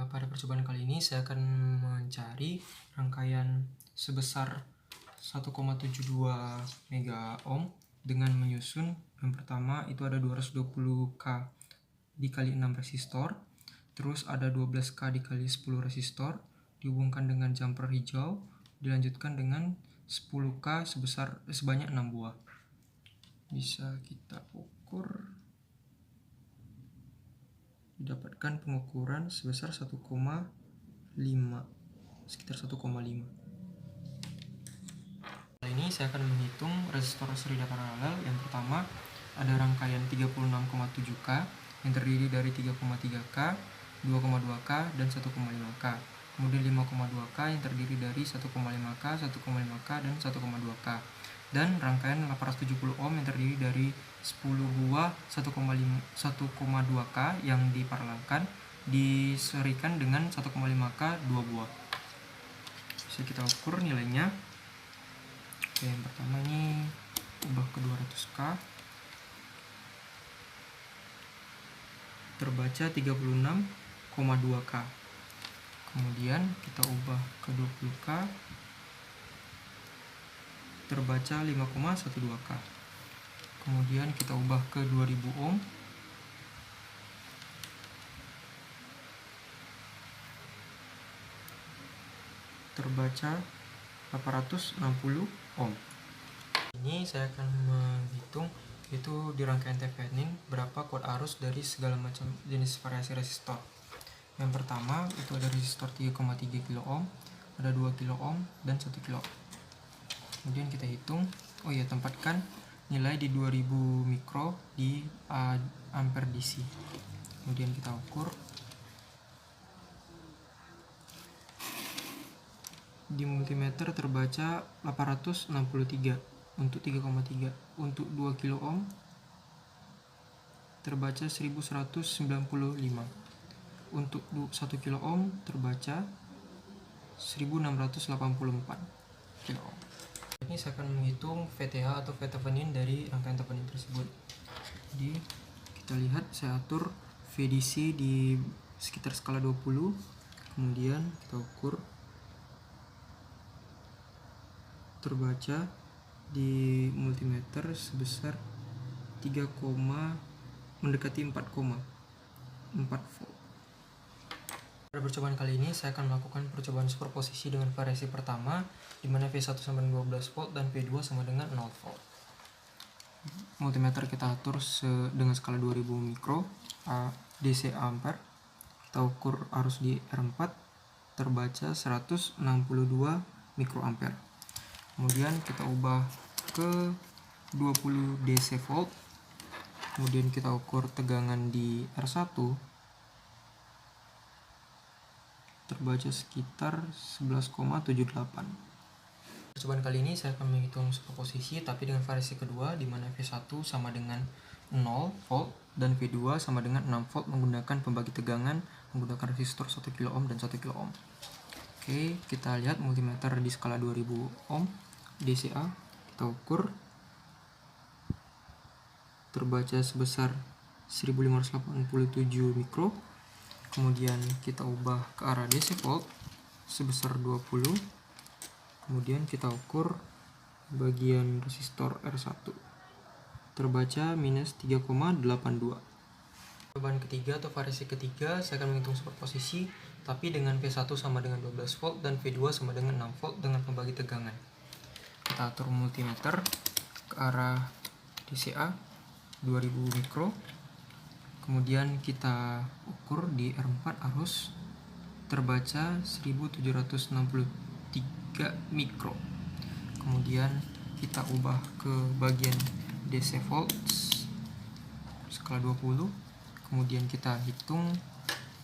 Pada percobaan kali ini saya akan mencari rangkaian sebesar 1,72 mega ohm dengan menyusun. Yang pertama itu ada 220K dikali 6 resistor, terus ada 12K dikali 10 resistor, dihubungkan dengan jumper hijau, dilanjutkan dengan 10K sebanyak 6 buah. Bisa kita ukur, didapatkan pengukuran sebesar 1,5, sekitar 1,5. Kali ini saya akan menghitung resistor seri dan paralel. Yang pertama ada rangkaian 36,7K yang terdiri dari 3,3K, 2,2K, dan 1,5K. Kemudian 5,2K yang terdiri dari 1,5K, 1,5K, dan 1,2K. Dan rangkaian 870 ohm yang terdiri dari 10 buah 1,2K yang diparalelkan diserikan dengan 1,5K 2 buah. Bisa kita ukur nilainya. Oke, yang pertama ini ubah ke 200K, terbaca 36,2K. Kemudian kita ubah ke 20K, terbaca 5,12K. Kemudian kita ubah ke 2000 ohm, terbaca 860 ohm. Ini saya akan menghitung itu di rangkaian Thevenin berapa kuat arus dari segala macam jenis variasi resistor. Yang pertama itu ada resistor 3,3 kilo ohm, ada 2 kilo ohm, dan 1 kilo ohm. Kemudian kita hitung, tempatkan nilai di 2000 mikro di ampere DC. Kemudian kita ukur. Di multimeter terbaca 863 untuk 3,3. Untuk 2 kilo ohm terbaca 1195. Untuk 1 kilo ohm terbaca 1684 kilo ohm. Ini saya akan menghitung VTH atau Thevenin dari rangkaian Thevenin tersebut. Jadi kita lihat, saya atur VDC di sekitar skala 20. Kemudian kita ukur, terbaca di multimeter sebesar 3, mendekati 4,4 volt. Pada percobaan kali ini saya akan melakukan percobaan superposisi dengan variasi pertama, di mana V1 sama dengan 12 volt dan V2 sama dengan 0 volt. Multimeter kita atur dengan skala 2000 mikro DC ampere. Kita ukur arus di R4, terbaca 162 mikroampere. Kemudian kita ubah ke 20 DC volt. Kemudian kita ukur tegangan di R1, terbaca sekitar 11,78. Percobaan kali ini saya akan menghitung superposisi tapi dengan variasi kedua, di mana V1 sama dengan 0 volt dan V2 sama dengan 6 volt menggunakan pembagi tegangan menggunakan resistor 1 kilo ohm dan 1 kilo ohm. Oke, kita lihat multimeter di skala 2000 ohm DCA, kita ukur, terbaca sebesar 1587 mikro. Kemudian kita ubah ke arah DC volt sebesar 20. Kemudian kita ukur bagian resistor R1, terbaca minus 3,82. Percobaan ketiga atau variasi ketiga, saya akan menghitung superposisi tapi dengan V1 sama dengan 12 volt dan V2 sama dengan 6 volt dengan pembagi tegangan. Kita atur multimeter ke arah DCA 2000 mikro. Kemudian kita ukur di R4 arus, terbaca 1763 mikro. Kemudian kita ubah ke bagian DC volts skala 20. Kemudian kita hitung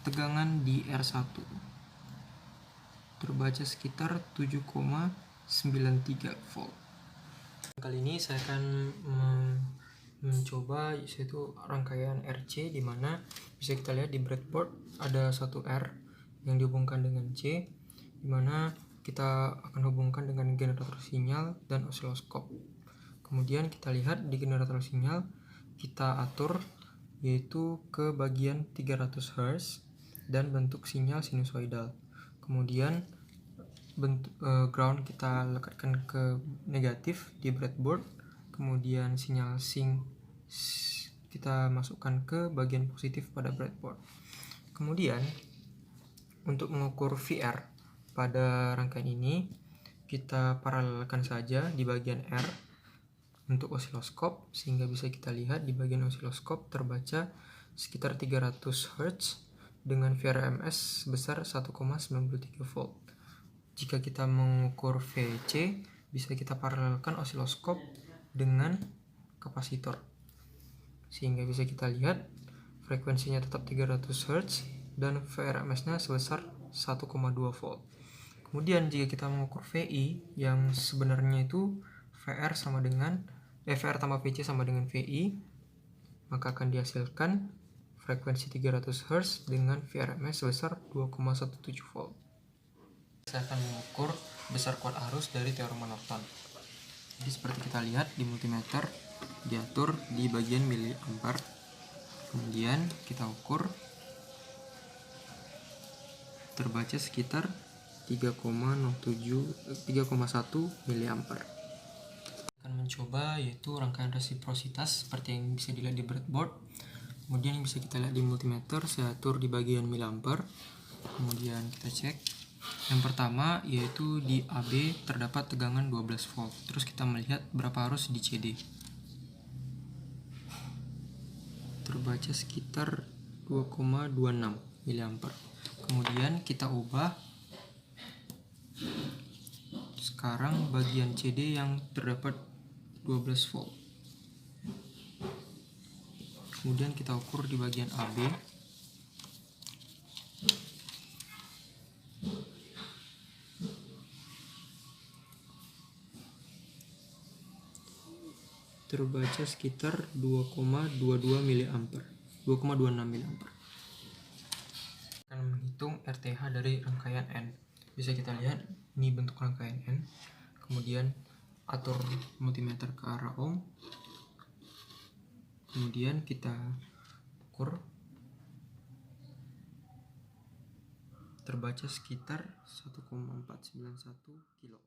tegangan di R1, terbaca sekitar 7,93 volt. Kali ini saya akan mencoba yaitu rangkaian RC, di mana bisa kita lihat di breadboard ada satu R yang dihubungkan dengan C, di mana kita akan hubungkan dengan generator sinyal dan osiloskop. Kemudian kita lihat di generator sinyal kita atur yaitu ke bagian 300 Hz. dan bentuk sinyal sinusoidal. Kemudian bentuk ground kita lekatkan ke negatif di breadboard, kemudian sinyal sync kita masukkan ke bagian positif pada breadboard. Kemudian untuk mengukur VR pada rangkaian ini, kita paralelkan saja di bagian R untuk osiloskop, sehingga bisa kita lihat di bagian osiloskop terbaca sekitar 300 Hz dengan VRMS sebesar 1,93 volt. Jika kita mengukur VC, bisa kita paralelkan osiloskop dengan kapasitor, sehingga bisa kita lihat frekuensinya tetap 300 Hz dan VRMS-nya sebesar 1,2 volt. Kemudian jika kita mengukur VI, yang sebenarnya itu VR sama dengan VR tambah VC sama dengan VI, maka akan dihasilkan frekuensi 300 Hz dengan VRMS sebesar 2,17 volt. Saya akan mengukur besar kuat arus dari teorema Norton. Jadi seperti kita lihat di multimeter diatur di bagian miliampere. Kemudian kita ukur, terbaca sekitar 3,1 miliampere. Akan mencoba yaitu rangkaian resiprositas seperti yang bisa dilihat di breadboard. Kemudian yang bisa kita lihat di multimeter saya atur di bagian miliampere. Kemudian kita cek. Yang pertama yaitu di AB terdapat tegangan 12 volt. Terus kita melihat berapa arus di CD. Terbaca sekitar 2,26 miliampere. Kemudian kita ubah. Sekarang bagian CD yang terdapat 12 volt. Kemudian kita ukur di bagian AB. Terbaca sekitar 2,22 miliampere, 2,26 miliampere. Akan menghitung RTH dari rangkaian N. Bisa kita lihat ini bentuk rangkaian N. Kemudian atur multimeter ke arah ohm. Kemudian kita ukur, terbaca sekitar 1,491 kilo.